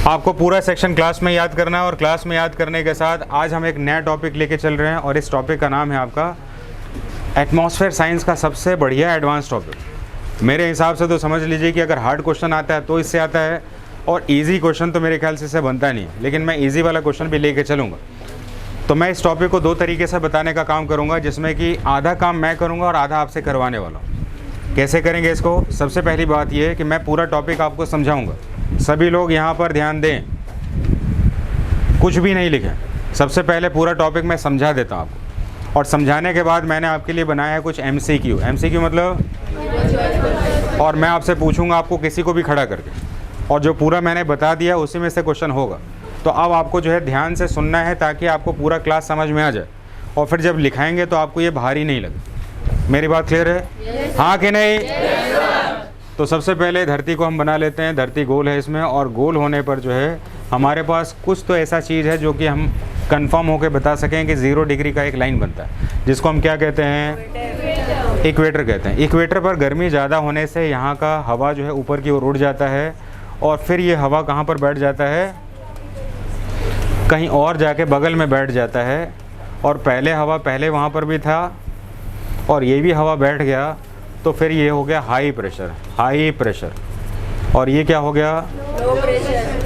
आपको पूरा section class में याद करना है और क्लास में याद करने के साथ आज हम एक नया टॉपिक लेके चल रहे हैं और इस टॉपिक का नाम है आपका एटमॉस्फेयर साइंस का सबसे बढ़िया एडवांस टॉपिक। मेरे हिसाब से तो समझ लीजिए कि अगर हार्ड क्वेश्चन आता है तो इससे आता है और इजी क्वेश्चन तो मेरे ख्याल से इससे बनता नहीं है, लेकिन मैं इजी वाला क्वेश्चन भी लेके चलूँगा। तो मैं इस टॉपिक को दो तरीके से बताने का काम करूँगा, जिसमें कि आधा काम मैं करूँगा और आधा आपसे करवाने वाला हूँ। कैसे करेंगे इसको? सबसे पहली बात यह है कि मैं पूरा टॉपिक आपको समझाऊँगा। सभी लोग यहाँ पर ध्यान दें, कुछ भी नहीं लिखें। सबसे पहले पूरा टॉपिक मैं समझा देता हूँ आपको, और समझाने के बाद मैंने आपके लिए बनाया है कुछ MCQ। MCQ मतलब, और मैं आपसे पूछूंगा आपको किसी को भी खड़ा करके, और जो पूरा मैंने बता दिया उसी में से क्वेश्चन होगा। तो अब आपको जो है ध्यान से सुनना है ताकि आपको पूरा क्लास समझ में आ जाए, और फिर जब लिखाएंगे तो आपको ये भारी नहीं लगे। मेरी बात क्लियर है? हाँ कि नहीं? तो सबसे पहले धरती को हम बना लेते हैं। धरती गोल है इसमें, और गोल होने पर जो है हमारे पास कुछ तो ऐसा चीज़ है जो कि हम कंफर्म होकर बता सकें कि 0 डिग्री का एक लाइन बनता है, जिसको हम क्या कहते हैं? इक्वेटर कहते हैं। इक्वेटर पर गर्मी ज़्यादा होने से यहाँ का हवा जो है ऊपर की ओर उड़ जाता है, और फिर ये हवा कहाँ पर बैठ जाता है? कहीं और जाके बगल में बैठ जाता है। और पहले हवा पहले वहाँ पर भी था, और ये भी हवा बैठ गया, तो फिर ये हो गया हाई प्रेशर। High pressure. और ये क्या हो गया? Low pressure.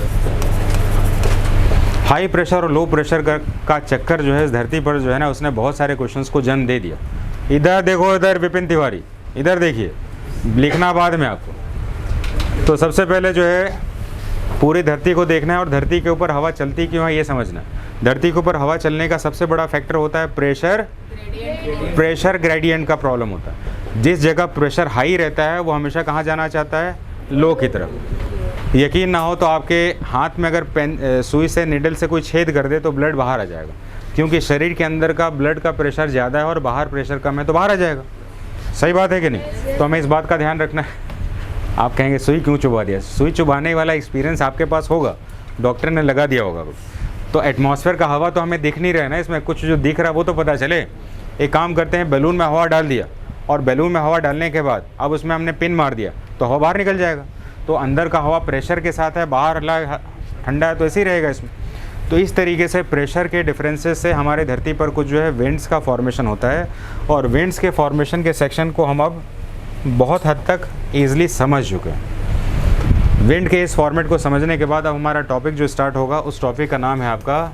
हाई प्रेशर और लो प्रेशर का चक्कर जो है इस धरती पर जो है ना, उसने बहुत सारे क्वेश्चंस को जन्म दे दिया। इधर देखो, इधर विपिन तिवारी, इधर देखिए, लिखना बाद में आपको। तो सबसे पहले जो है पूरी धरती को देखना है, और धरती के ऊपर हवा चलती क्यों है ये समझना है। धरती के ऊपर हवा चलने का सबसे बड़ा फैक्टर होता है प्रेशर। प्रेशर ग्रेडियंट का प्रॉब्लम होता है। जिस जगह प्रेशर हाई रहता है वो हमेशा कहाँ जाना चाहता है? लो की तरफ। यकीन ना हो तो आपके हाथ में अगर पेन सुई से निडल से कोई छेद कर दे तो ब्लड बाहर आ जाएगा, क्योंकि शरीर के अंदर का ब्लड का प्रेशर ज़्यादा है और बाहर प्रेशर कम है, तो बाहर आ जाएगा। सही बात है कि नहीं? तो हमें इस बात का ध्यान रखना है। आप कहेंगे सुई क्यों चुभा दिया? सुई चुभाने वाला एक्सपीरियंस आपके पास होगा, डॉक्टर ने लगा दिया होगा। तो एटमॉस्फेयर का हवा तो हमें दिख नहीं रहा है ना, इसमें कुछ जो दिख रहा है वो तो पता चले। एक काम करते हैं, बैलून में हवा डाल दिया, और बैलून में हवा डालने के बाद अब उसमें हमने पिन मार दिया तो हवा बाहर निकल जाएगा। तो अंदर का हवा प्रेशर के साथ है, बाहर ठंडा है, तो ऐसे ही रहेगा इसमें। तो इस तरीके से प्रेशर के डिफरेंसेस से हमारे धरती पर कुछ जो है विंड्स का फॉर्मेशन होता है, और विंड्स के फॉर्मेशन के सेक्शन को हम अब बहुत हद तक ईजिली समझ चुके हैं। विंड के इस फॉर्मेट को समझने के बाद अब हमारा टॉपिक जो स्टार्ट होगा, उस टॉपिक का नाम है आपका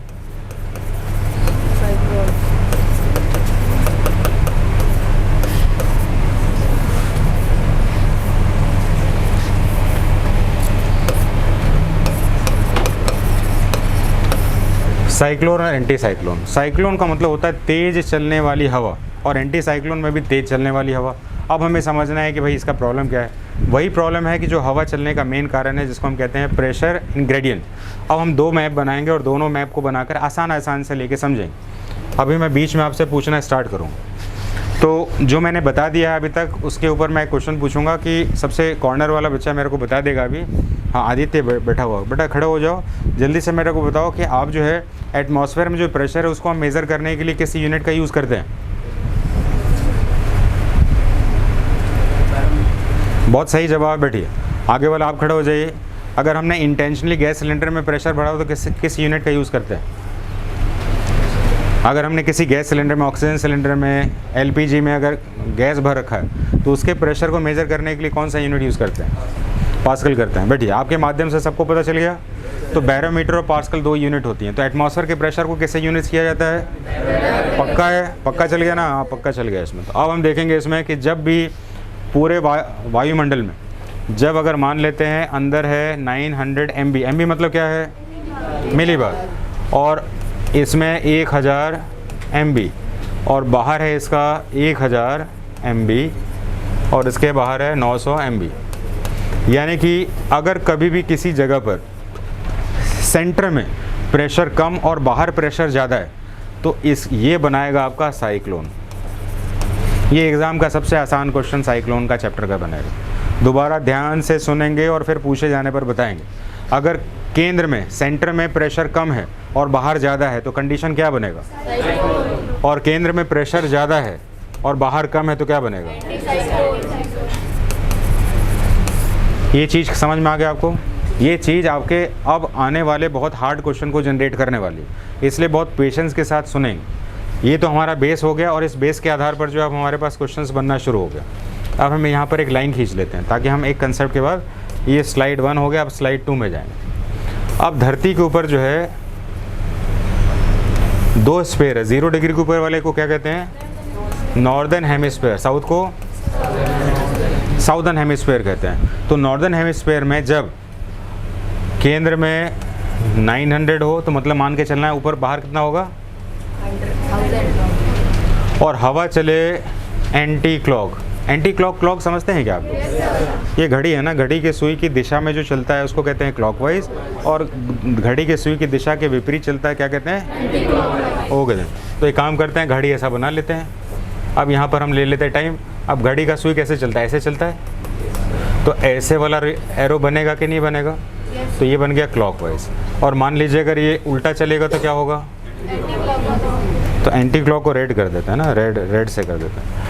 साइक्लोन और एंटी साइक्लोन। साइक्लोन का मतलब होता है तेज चलने वाली हवा, और एंटी साइक्लोन में भी तेज चलने वाली हवा। अब हमें समझना है कि भाई इसका प्रॉब्लम क्या है। वही प्रॉब्लम है कि जो हवा चलने का मेन कारण है, जिसको हम कहते हैं प्रेशर ग्रेडियंट। अब हम दो मैप बनाएंगे और दोनों मैप को बनाकर आसान से लेके समझेंगे। अभी मैं बीच में आपसे पूछना स्टार्ट करूँगा। तो जो मैंने बता दिया है अभी तक, उसके ऊपर मैं क्वेश्चन पूछूंगा कि सबसे कॉर्नर वाला बच्चा मेरे को बता देगा अभी। हाँ, आदित्य बैठा हुआ, बेटा खड़े हो जाओ, जल्दी से मेरे को बताओ कि आप जो है एटमॉस्फेयर में जो प्रेशर है उसको हम मेज़र करने के लिए किस यूनिट का यूज़ करते हैं? बहुत सही जवाब। बैठिए, आगे वाला आप खड़े हो जाइए। अगर हमने इंटेंशनली गैस सिलेंडर में प्रेशर बढ़ाओ तो किस यूनिट का यूज़ करते हैं? अगर हमने किसी गैस सिलेंडर में, ऑक्सीजन सिलेंडर में, LPG में अगर गैस भर रखा है तो उसके प्रेशर को मेज़र करने के लिए कौन सा यूनिट यूज़ करते हैं? पास्कल करते हैं। बैठिए, आपके माध्यम से सबको पता चल गया। तो बैरोमीटर और पास्कल 2 यूनिट होती हैं। तो एटमॉस्फेयर के प्रेशर को किससे यूनिट किया जाता है? पक्का है? पक्का चल गया ना? हाँ, पक्का चल गया इसमें। तो अब हम देखेंगे इसमें कि जब भी पूरे वायुमंडल में, जब अगर मान लेते हैं अंदर है 900 MB, MB मतलब क्या है? मिलीबार, और इसमें 1000 MB, और बाहर है इसका 1000 MB, और इसके बाहर है 900 MB। यानी कि अगर कभी भी किसी जगह पर सेंटर में प्रेशर कम और बाहर प्रेशर ज़्यादा है तो ये बनाएगा आपका साइक्लोन। ये एग्ज़ाम का सबसे आसान क्वेश्चन साइक्लोन का चैप्टर का बनेगा। दोबारा ध्यान से सुनेंगे और फिर पूछे जाने पर बताएंगे। अगर केंद्र में, सेंटर में प्रेशर कम है और बाहर ज़्यादा है तो कंडीशन क्या बनेगा? और केंद्र में प्रेशर ज़्यादा है और बाहर कम है तो क्या बनेगा? ये चीज़ समझ में आ गया आपको? ये चीज़ आपके अब आने वाले बहुत हार्ड क्वेश्चन को जनरेट करने वाली, इसलिए बहुत पेशेंस के साथ सुनेंगे। ये तो हमारा बेस हो गया और इस बेस के आधार पर जो अब हमारे पास क्वेश्चंस बनना शुरू हो गया। अब हम यहाँ पर एक लाइन खींच लेते हैं ताकि हम एक कंसेप्ट के बाद, ये स्लाइड 1 हो गया, अब स्लाइड 2 में जाएंगे। अब धरती के ऊपर जो है 2 स्फीयर है। 0 डिग्री के ऊपर वाले को क्या कहते हैं? Northern hemisphere. साउथ को साउदर्न हेमिस्फीयर कहते हैं। तो नॉर्दर्न हेमिस्फीयर में जब केंद्र में 900 हो तो मतलब मान के चलना है ऊपर बाहर कितना होगा? 100। और हवा चले एंटी क्लॉक। एंटी क्लॉक समझते हैं क्या आप लोग? ये घड़ी है ना, घड़ी के सुई की दिशा में जो चलता है उसको कहते हैं क्लॉकवाइज, और घड़ी के सुई की दिशा के विपरीत चलता है क्या कहते हैं? ओ कहते हैं। तो एक काम करते हैं, घड़ी ऐसा बना लेते हैं। अब यहाँ पर हम ले लेते हैं टाइम। अब घड़ी का सुई कैसे चलता है? ऐसे चलता है। तो ऐसे वाला एरो बनेगा कि नहीं बनेगा? तो ये बन गया क्लॉकवाइज। और मान लीजिए अगर ये उल्टा चलेगा तो क्या होगा? तो एंटी क्लॉक को रेड कर देते हैं ना, रेड से कर देते हैं।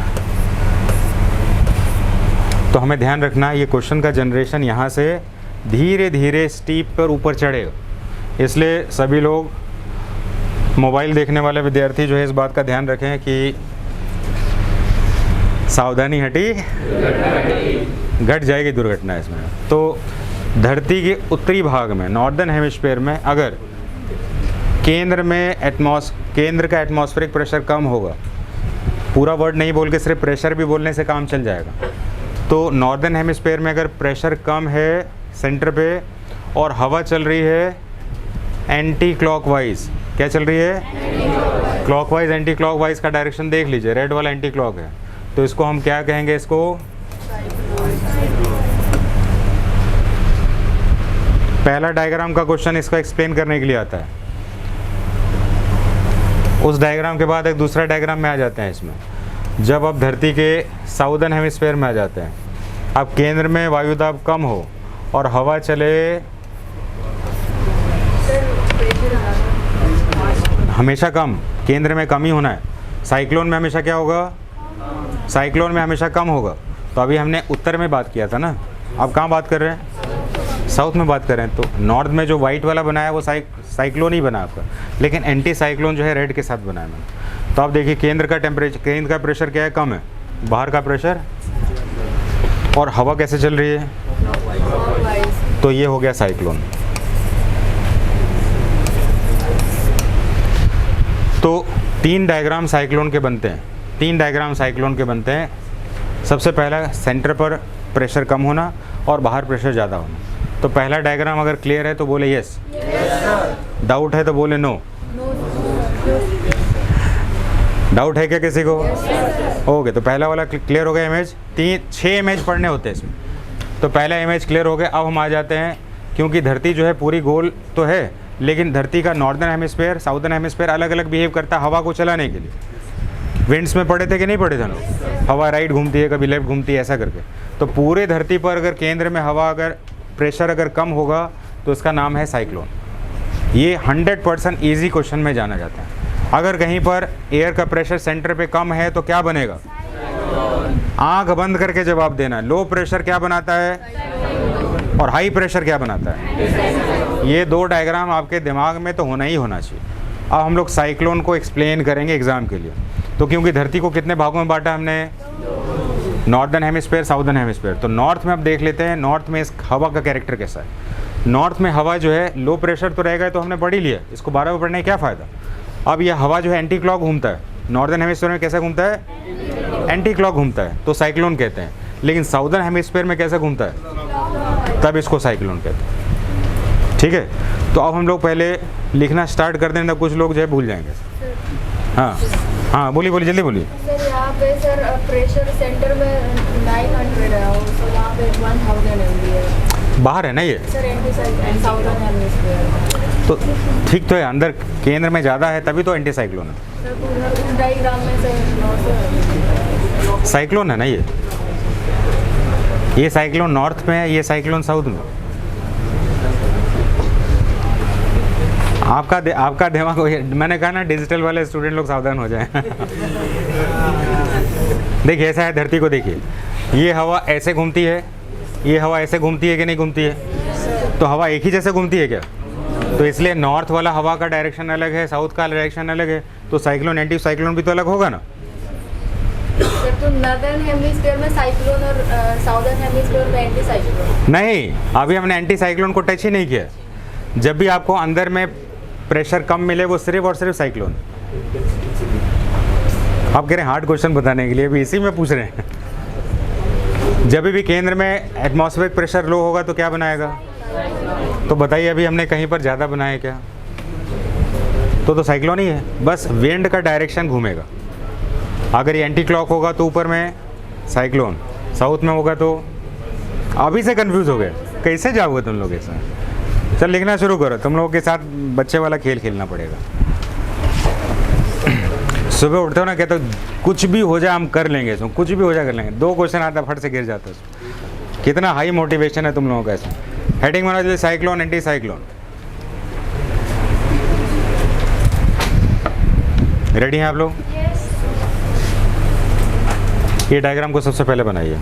तो हमें ध्यान रखना है ये क्वेश्चन का जनरेशन यहाँ से धीरे धीरे स्टीप पर ऊपर चढ़ेगा, इसलिए सभी लोग मोबाइल देखने वाले विद्यार्थी जो है इस बात का ध्यान रखें कि सावधानी हटी घट जाएगी दुर्घटना इसमें। तो धरती के उत्तरी भाग में नॉर्दर्न हेमिस्फीयर में अगर केंद्र का एटमॉस्फेरिक प्रेशर कम होगा, पूरा वर्ड नहीं बोल के सिर्फ प्रेशर भी बोलने से काम चल जाएगा। तो नॉर्दर्न हेमिस्फीयर में अगर प्रेशर कम है सेंटर पे और हवा चल रही है एंटी क्लॉकवाइज, क्या चल रही है? क्लॉकवाइज। एंटी क्लॉकवाइज का डायरेक्शन देख लीजिए, रेड वाला एंटी क्लॉक है, तो इसको हम क्या कहेंगे? इसको पहला डायग्राम का क्वेश्चन इसका एक्सप्लेन करने के लिए आता है। उस डायग्राम के बाद एक दूसरा डायग्राम में आ जाते हैं इसमें। जब अब धरती के साउदर्न हेमिस्फीयर में आ जाते हैं, अब केंद्र में वायुदाब कम हो और हवा चले हमेशा कम, केंद्र में कम ही होना है। साइक्लोन में हमेशा क्या होगा? साइक्लोन में हमेशा कम होगा। तो अभी हमने उत्तर में बात किया था ना, अब कहाँ बात कर रहे हैं? साउथ में बात कर रहे हैं। तो नॉर्थ में जो वाइट वाला बनाया है वो साइक्लोन ही बना आपका, लेकिन एंटी साइक्लोन जो है रेड के साथ बनाया मैंने। तो आप देखिए केंद्र का प्रेशर क्या है? कम है। बाहर का प्रेशर और हवा कैसे चल रही है? तो ये हो गया साइक्लोन। तो 3 डायग्राम साइक्लोन के बनते हैं। 3 डायग्राम साइक्लोन के बनते हैं। सबसे पहला सेंटर पर प्रेशर कम होना और बाहर प्रेशर ज़्यादा होना। तो पहला डायग्राम अगर क्लियर है तो बोले यस, डाउट है तो बोले नो। डाउट है क्या किसी को? ओके, तो पहला वाला क्लियर हो गया इमेज। 6 इमेज पढ़ने होते हैं इसमें, तो पहला इमेज क्लियर हो गया। अब हम आ जाते हैं, क्योंकि धरती जो है पूरी गोल तो है, लेकिन धरती का नॉर्दर्न हेमिस्फीयर साउदर्न हेमिस्फीयर अलग अलग बिहेव करता है हवा को चलाने के लिए। विंड्स में पढ़े थे कि नहीं पढ़े थे लोग? हवा राइट घूमती है, कभी लेफ्ट घूमती है, ऐसा करके। तो पूरे धरती पर अगर केंद्र में हवा अगर प्रेशर अगर कम होगा तो इसका नाम है साइक्लोन। ये 100% ईजी क्वेश्चन में जाना जाता है। अगर कहीं पर एयर का प्रेशर सेंटर पे कम है तो क्या बनेगा? आंख बंद करके जवाब देना है। लो प्रेशर क्या बनाता है और हाई प्रेशर क्या बनाता है? ये 2 डायग्राम आपके दिमाग में तो होना ही होना चाहिए। अब हम लोग साइक्लोन को एक्सप्लेन करेंगे एग्जाम के लिए। तो क्योंकि धरती को कितने भागों में बांटा हमने? Northern hemisphere southern hemisphere. तो नॉर्थ में अब देख लेते हैं नॉर्थ में इस हवा का कैरेक्टर कैसा है। नॉर्थ में हवा जो है लो प्रेशर तो रहेगा, तो हमने पढ़ ही लिया, इसको 12 में पढ़ने का क्या फ़ायदा। अब यह हवा जो है एंटी क्लॉक घूमता है। नॉर्दर्न हेमिस्फीयर में कैसा घूमता है? एंटी क्लॉक घूमता है, तो साइक्लोन कहते हैं। लेकिन साउदर्न हेमिस्फीयर में कैसा घूमता है? तब इसको साइक्लोन कहते हैं। ठीक है, तो अब हम लोग पहले लिखना स्टार्ट कर दें, ना कुछ लोग जो है भूल जाएंगे। हाँ हाँ, बोलिए बोलिए, जल्दी बोलिए। सर यहाँ पे सर प्रेशर सेंटर में 900 है, तो यहाँ पे 1000 MV है। बाहर है ना ये सर एंटी साउदर्न हेमिस्फीयर। तो ठीक तो है, अंदर केंद्र में ज़्यादा है तभी तो एंटी साइक्लोन है। सर पूरा डायग्राम में सर साइक्लोन है ना ये साइक्लोन नॉर्थ में है, ये साइक्लोन साउथ में। आपका दिमाग, मैंने कहा ना डिजिटल वाले स्टूडेंट लोग सावधान हो जाएं। देखिए ऐसा है, धरती को देखिए, ये हवा ऐसे घूमती है, ये हवा ऐसे घूमती है कि नहीं घूमती है? तो हवा एक ही जैसे घूमती है क्या? तो इसलिए नॉर्थ वाला हवा का डायरेक्शन अलग है, साउथ का डायरेक्शन अलग है, तो साइक्लोन एंटी साइक्लोन भी तो अलग होगा ना। सर तो नॉर्दर्न हेमिस्फीयर में साइक्लोन और साउदर्न हेमिस्फीयर में एंटी साइक्लोन। नहीं, अभी हमने एंटी साइक्लोन को टच ही नहीं किया। जब भी आपको अंदर में प्रेशर कम मिले वो सिर्फ और सिर्फ साइक्लोन। आप कह रहे हैं हार्ड क्वेश्चन बताने के लिए, अभी इसी में पूछ रहे हैं। जब भी केंद्र में एटमॉस्फेरिक प्रेशर लो होगा तो क्या बनाएगा? तो बताइए, अभी हमने कहीं पर ज़्यादा बनाया क्या? तो साइक्लोन ही है, बस विंड का डायरेक्शन घूमेगा। अगर ये एंटी क्लॉक होगा तो ऊपर में साइक्लोन, साउथ में होगा तो अभी से कंफ्यूज हो गए, कैसे जाओगे तुम लोग ऐसा? चल लिखना शुरू करो, तुम लोगों के साथ बच्चे वाला खेल खेलना पड़ेगा। सुबह उठते हो ना, कहते हो कुछ भी हो जाए हम कर लेंगे इसमें, कुछ भी हो जाए कर लेंगे। 2 क्वेश्चन आता फट से गिर जाता है इसमें। कितना हाई मोटिवेशन है तुम लोगों का इसमें। हेडिंग बना दीजिए साइक्लोन एंटी साइक्लोन। रेडी हैं आप लोग? ये डायग्राम को सबसे पहले बनाइए।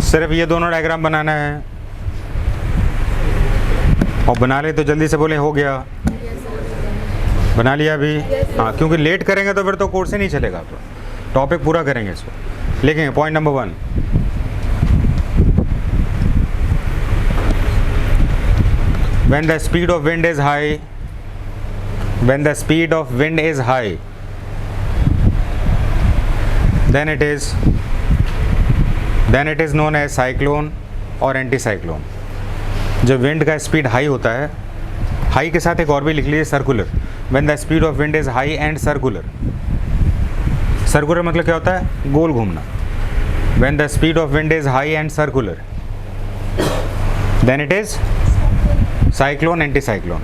सिर्फ ये दोनों डायग्राम बनाना है, और बना ले तो जल्दी से बोले हो गया। बना लिया अभी? हाँ, क्योंकि लेट करेंगे तो फिर तो कोर्स ही नहीं चलेगा। तो टॉपिक पूरा करेंगे इसको। लिखेंगे point number 1, when the speed of wind is high, when the speed of wind is high, then it is known as cyclone और एंटीसाइक्लोन। जब विंड का स्पीड हाई होता है, हाई के साथ एक और भी लिख लीजिए, circular. When the speed of wind is high and circular. Circular मतलब क्या होता है? गोल घूमना। When the speed of wind is high and circular, then it is cyclone anticyclone.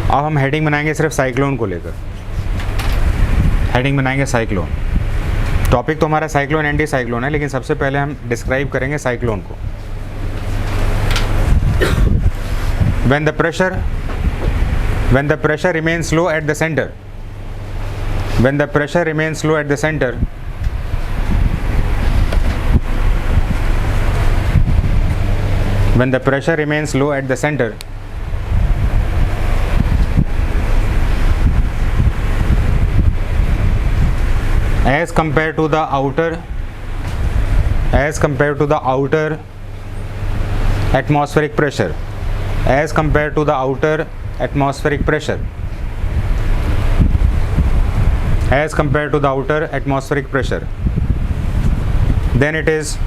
अब हम हेडिंग बनाएंगे सिर्फ साइक्लोन को लेकर। हेडिंग बनाएंगे साइक्लोन। टॉपिक तो हमारा साइक्लोन एंटी साइक्लोन है, लेकिन सबसे पहले हम डिस्क्राइब करेंगे साइक्लोन को। when the pressure remains low at the center, when the pressure remains low at the center, when the pressure remains low at the center, as compared to the outer atmospheric pressure, as compared to the outer atmospheric pressure, as compared to the outer atmospheric pressure, then it is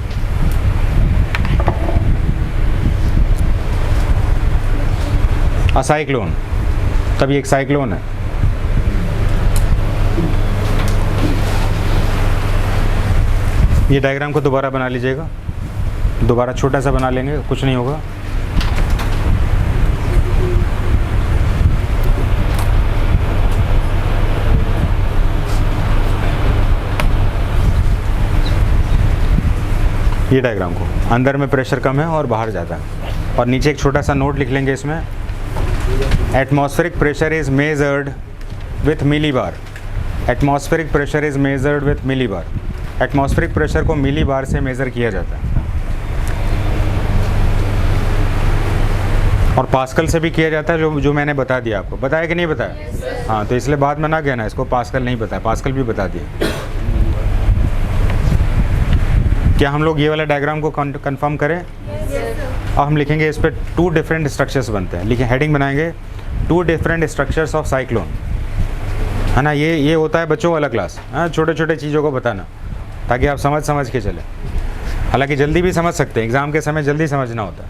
a cyclone। तब ये एक cyclone है। ये diagram को दोबारा बना लीजिएगा, दोबारा छोटा सा बना लेंगे, कुछ नहीं होगा। ये डायग्राम को, अंदर में प्रेशर कम है और बाहर ज़्यादा है। और नीचे एक छोटा सा नोट लिख लेंगे इसमें, atmospheric pressure is measured with millibar. Atmospheric pressure is measured with millibar. Atmospheric pressure को मिलीबार से मेज़र किया जाता है, और पास्कल से भी किया जाता है, जो मैंने बता दिया आपको। बताया कि नहीं बताया? हाँ, तो इसलिए बाद में ना कहना इसको पास्कल नहीं बताया, पास्कल भी बता दिया। क्या हम लोग ये वाला डायग्राम को कंफर्म करें? अब हम लिखेंगे इस पर 2 डिफरेंट स्ट्रक्चर्स बनते हैं। लिखें, हेडिंग बनाएंगे 2 डिफरेंट स्ट्रक्चर्स ऑफ साइक्लोन, है ना। ये होता है बच्चों वाला क्लास, हाँ, छोटे छोटे चीज़ों को बताना ताकि आप समझ के चले। हालांकि जल्दी भी समझ सकते हैं, एग्ज़ाम के समय जल्दी समझना होता है।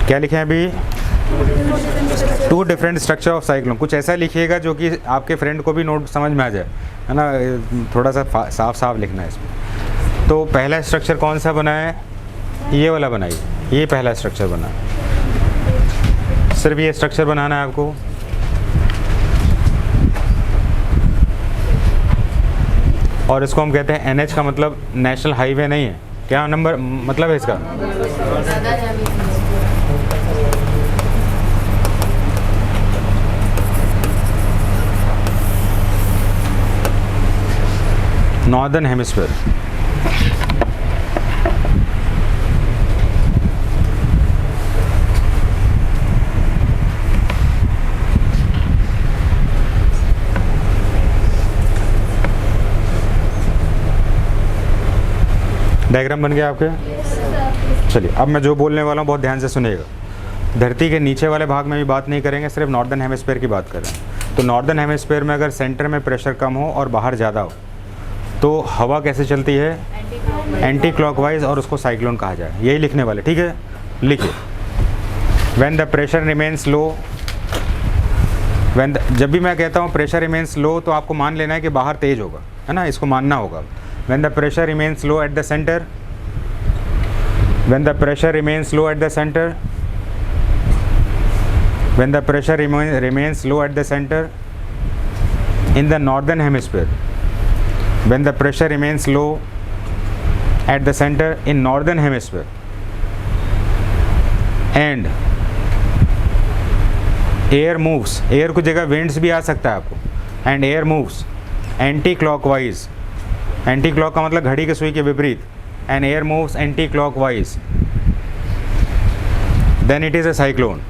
क्या लिखें अभी? Two different structure of cyclone, कुछ ऐसा लिखिएगा जो कि आपके फ्रेंड को भी नोट समझ में आ जाए, है ना, थोड़ा सा साफ साफ लिखना है इसमें। तो पहला स्ट्रक्चर कौन सा बना है, ये वाला बनाइए, ये पहला स्ट्रक्चर बना है, सिर्फ ये स्ट्रक्चर बनाना है आपको। और इसको हम कहते हैं NH का मतलब नेशनल हाईवे नहीं है, क्या नंबर मतलब है इसका, नॉर्दर्न हेमिस्फीयर। डायग्राम बन गया आपके। चलिए अब मैं जो बोलने वाला हूँ बहुत ध्यान से सुनिएगा। धरती के नीचे वाले भाग में भी बात नहीं करेंगे, सिर्फ नॉर्दर्न हेमिस्फीयर की बात कर रहे हैं। तो नॉर्दर्न हेमिस्फीयर में अगर सेंटर में प्रेशर कम हो और बाहर ज़्यादा हो तो हवा कैसे चलती है, एंटी क्लॉकवाइज, और उसको साइक्लोन कहा जाए, यही लिखने वाले, ठीक है। लिखिए, व्हेन द प्रेशर रिमेन्स लो, जब भी मैं कहता हूँ प्रेशर रिमेन्स लो तो आपको मान लेना है कि बाहर तेज होगा, है ना, इसको मानना होगा। When the pressure remains low at the centre, when the pressure remains low at the centre, when the pressure remains low at the centre in the northern hemisphere, when the pressure remains low at the center in northern hemisphere and air moves, air को जगह winds भी आ सकता है आपको, and air moves anti clockwise, anti clock का मतलब घड़ी के सुई के विपरीत, and air moves anti clockwise, then it is a cyclone,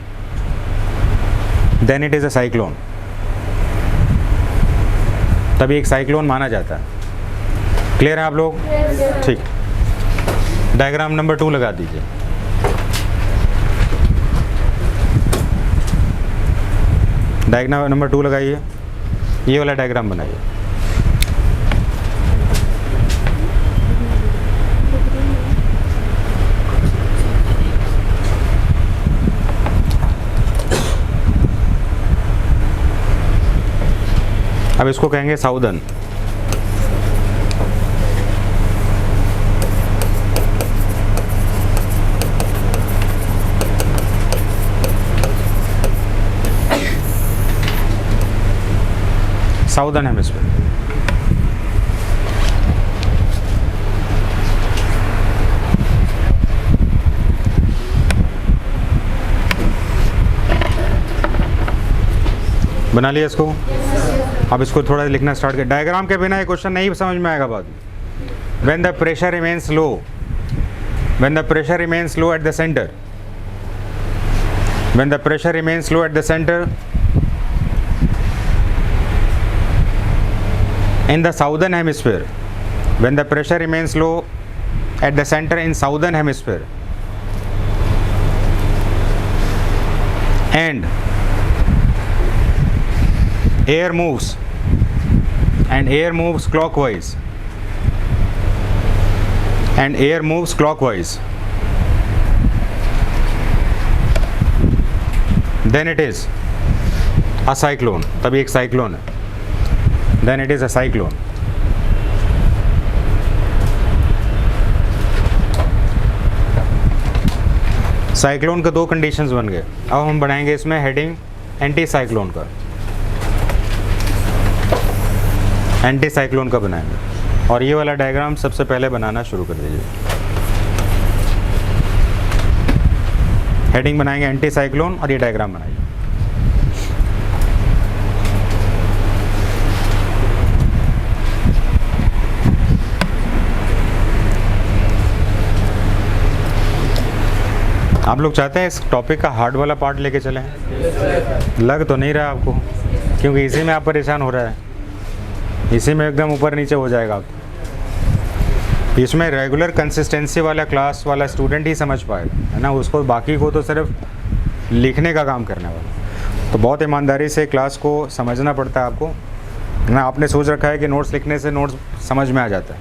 then it is a cyclone, तभी एक साइक्लोन माना जाता है। क्लियर है आप लोग, ठीक। डायग्राम नंबर 2 लगा दीजिए। डायग्राम नंबर 2 लगाइए, ये वाला डायग्राम बनाइए। अब इसको कहेंगे साउदर्न। Southern hemisphere. बना लिया इसको। अब इसको थोड़ा लिखना स्टार्ट कर। डायग्राम के बिना ये क्वेश्चन नहीं समझ में आएगा बाद में। When the pressure remains low, when the pressure remains low at the centre, when the pressure remains low at the centre in the southern hemisphere, when the pressure remains low at the center in southern hemisphere and air moves clockwise, and air moves clockwise, then it is a cyclone, तभी एक cyclone है। Then it is a cyclone. Cyclone के 2 conditions बन गए। अब हम बनाएंगे इसमें हेडिंग एंटी साइक्लोन का, एंटी साइक्लोन का बनाएंगे। और ये वाला डायग्राम सबसे पहले बनाना शुरू कर दीजिए। हेडिंग बनाएंगे एंटी साइक्लोन और ये डायग्राम बनाइए। आप लोग चाहते हैं इस टॉपिक का हार्ड वाला पार्ट लेके चलें? लग तो नहीं रहा आपको, क्योंकि इसी में आप परेशान हो रहा है, इसी में एकदम ऊपर नीचे हो जाएगा आप। इसमें रेगुलर कंसिस्टेंसी वाला क्लास वाला स्टूडेंट ही समझ पाएगा, है ना, उसको बाकी को तो सिर्फ लिखने का काम करने वाला। तो बहुत ईमानदारी से क्लास को समझना पड़ता है आपको, ना आपने सोच रखा है कि नोट्स लिखने से नोट्स समझ में आ जाता है।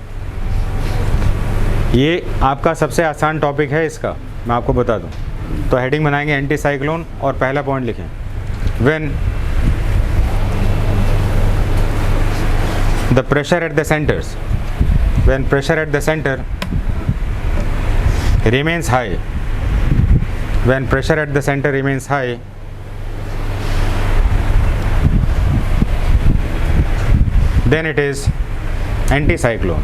ये आपका सबसे आसान टॉपिक है इसका, मैं आपको बता दूं। तो हेडिंग बनाएंगे एंटी साइक्लोन और पहला पॉइंट लिखें when the pressure at the centers, when pressure at the center remains high, when pressure at the center remains high, then it is anticyclone,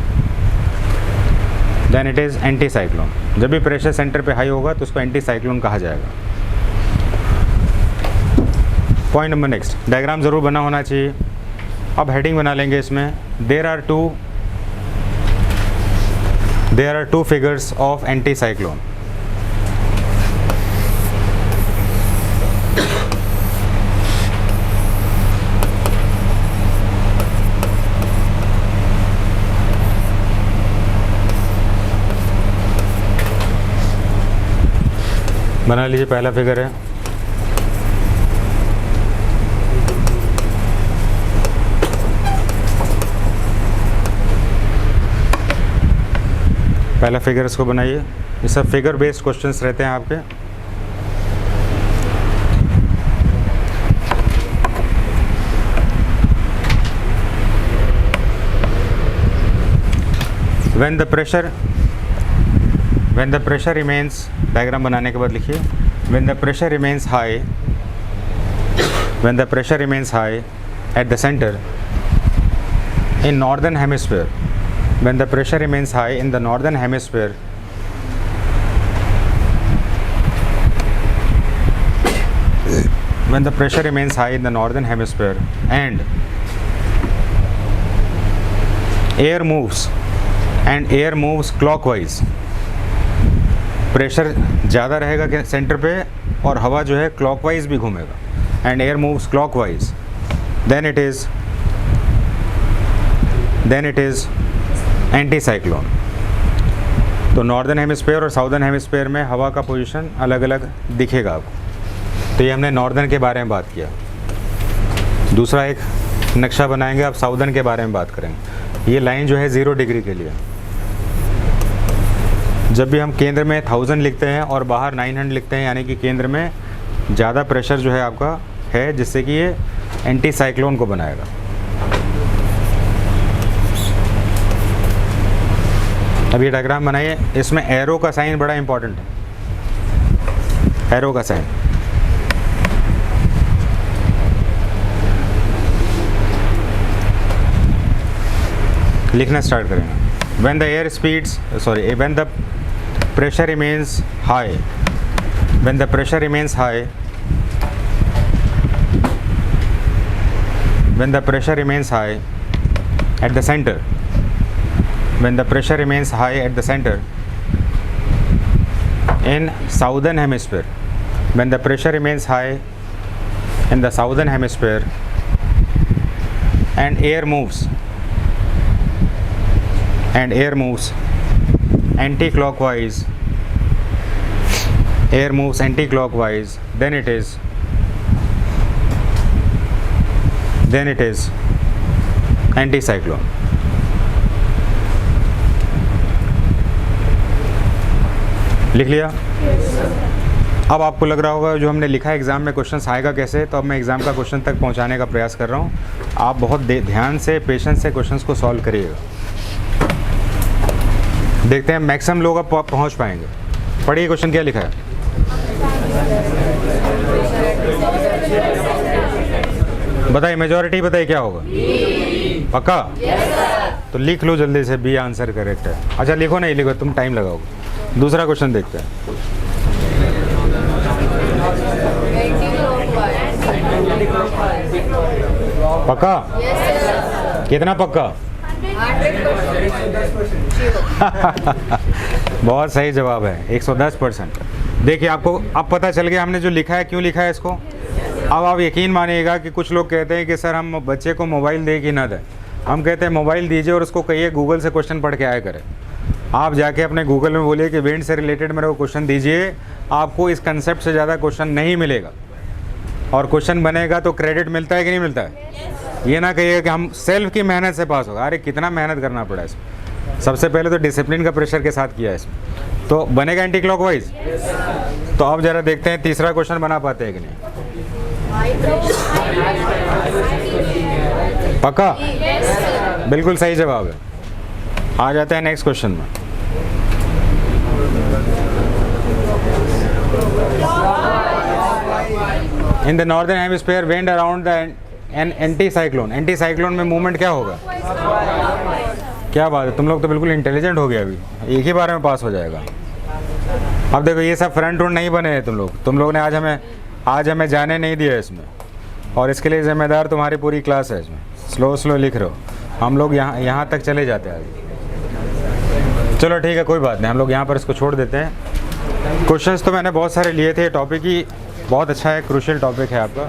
then it is anticyclone. जब भी pressure centre पे high होगा तो उसको anticyclone कहा जाएगा। Point number next, diagram ज़रूर बना होना चाहिए। अब हेडिंग बना लेंगे इसमें, there are two figures of anticyclone. बना लीजिए, पहला फिगर है पहला फिगर, इसको बनाइए। ये सब फिगर बेस्ड क्वेश्चंस रहते हैं आपके। when the pressure remains, diagram बनाने के बाद लिखिए, when the pressure remains high at the center in northern hemisphere, when the pressure remains high in the northern hemisphere, when the pressure remains high in the northern hemisphere and air moves clockwise, pressure ज़्यादा रहेगा centre पे और हवा जो है clockwise भी घूमेगा, and air moves clockwise, then it is anticyclone. तो नॉर्दर्न हेमिस्फीयर और साउदर्न हेमिस्फीयर में हवा का पोजीशन अलग अलग दिखेगा आपको। तो ये हमने नॉर्दर्न के बारे में बात किया। दूसरा एक नक्शा बनाएंगे, अब साउदर्न के बारे में बात करेंगे। ये लाइन जो है 0 डिग्री के लिए, जब भी हम केंद्र में 1000 लिखते हैं और बाहर 900 लिखते हैं, यानी कि केंद्र में ज़्यादा प्रेशर जो है आपका है, जिससे कि ये एंटीसाइक्लोन को बनाएगा। अब ये डायग्राम बनाइए, इसमें एरो का साइन बड़ा इंपॉर्टेंट है, एरो का साइन। लिखना स्टार्ट करेंगे। when the pressure remains high, when the pressure remains high at the center, when the pressure remains high at the center in southern hemisphere, when the pressure remains high in the southern hemisphere and air moves anti-clockwise, then it is anticyclone। लिख लिया? अब आपको लग रहा होगा जो हमने लिखा है एग्ज़ाम में क्वेश्चन आएगा कैसे, तो अब मैं एग्ज़ाम का क्वेश्चन तक पहुंचाने का प्रयास कर रहा हूं। आप बहुत ध्यान से, पेशेंस से क्वेश्चंस को सॉल्व करिएगा। देखते हैं मैक्सिमम लोग अब पहुंच पाएंगे। पढ़िए क्वेश्चन क्या लिखा है। बताइए, मेजॉरिटी बताइए क्या होगा? पक्का? तो लिख लो जल्दी से, बी आंसर करेक्ट है। अच्छा लिखो, नहीं लिखो, तुम टाइम लगाओगे। दूसरा क्वेश्चन देखते हैं। पक्का? कितना पक्का? बहुत सही जवाब है, 110%। देखिए आपको अब पता चल गया हमने जो लिखा है क्यों लिखा है इसको। अब आप यकीन मानिएगा कि कुछ लोग कहते हैं कि सर हम बच्चे को मोबाइल दें कि ना दें। हम कहते हैं मोबाइल दीजिए और उसको कहिए गूगल से क्वेश्चन पढ़ के आया करें। आप जाके अपने गूगल में बोलिए कि विंड से रिलेटेड मेरे को क्वेश्चन दीजिए, आपको इस कंसेप्ट से ज़्यादा क्वेश्चन नहीं मिलेगा। और क्वेश्चन बनेगा तो क्रेडिट मिलता है कि नहीं मिलता है? ये ना कहिए कि हम सेल्फ की मेहनत से पास होगा। अरे कितना मेहनत करना पड़ा इसमें। सबसे पहले तो डिसिप्लिन का प्रेशर के साथ किया है इसमें, तो बनेगा एंटी क्लॉकवाइज। तो अब ज़रा देखते हैं तीसरा क्वेश्चन बना पाते हैं कि नहीं। हाई पक्का? प्रेशर। बिल्कुल सही जवाब है। आ जाते हैं नेक्स्ट क्वेश्चन में। In the northern hemisphere wind around the an anti cyclone. Anti cyclone में मूवमेंट क्या होगा? क्या बात है, तुम लोग तो बिल्कुल इंटेलिजेंट हो गए, अभी एक ही बार में पास हो जाएगा। अब देखो ये सब फ्रंट रूट नहीं बने हैं तुम लोग ने आज हमें जाने नहीं दिया इसमें, और इसके लिए ज़िम्मेदार तुम्हारी पूरी क्लास है। इसमें स्लो लिख रहे हो, हम लोग यहाँ तक चले जाते हैं आगे। चलो ठीक है, कोई बात नहीं, हम लोग यहाँ पर इसको छोड़ देते हैं। क्वेश्चंस तो मैंने बहुत सारे लिए थे, टॉपिक ही बहुत अच्छा है, क्रूशियल टॉपिक है आपका।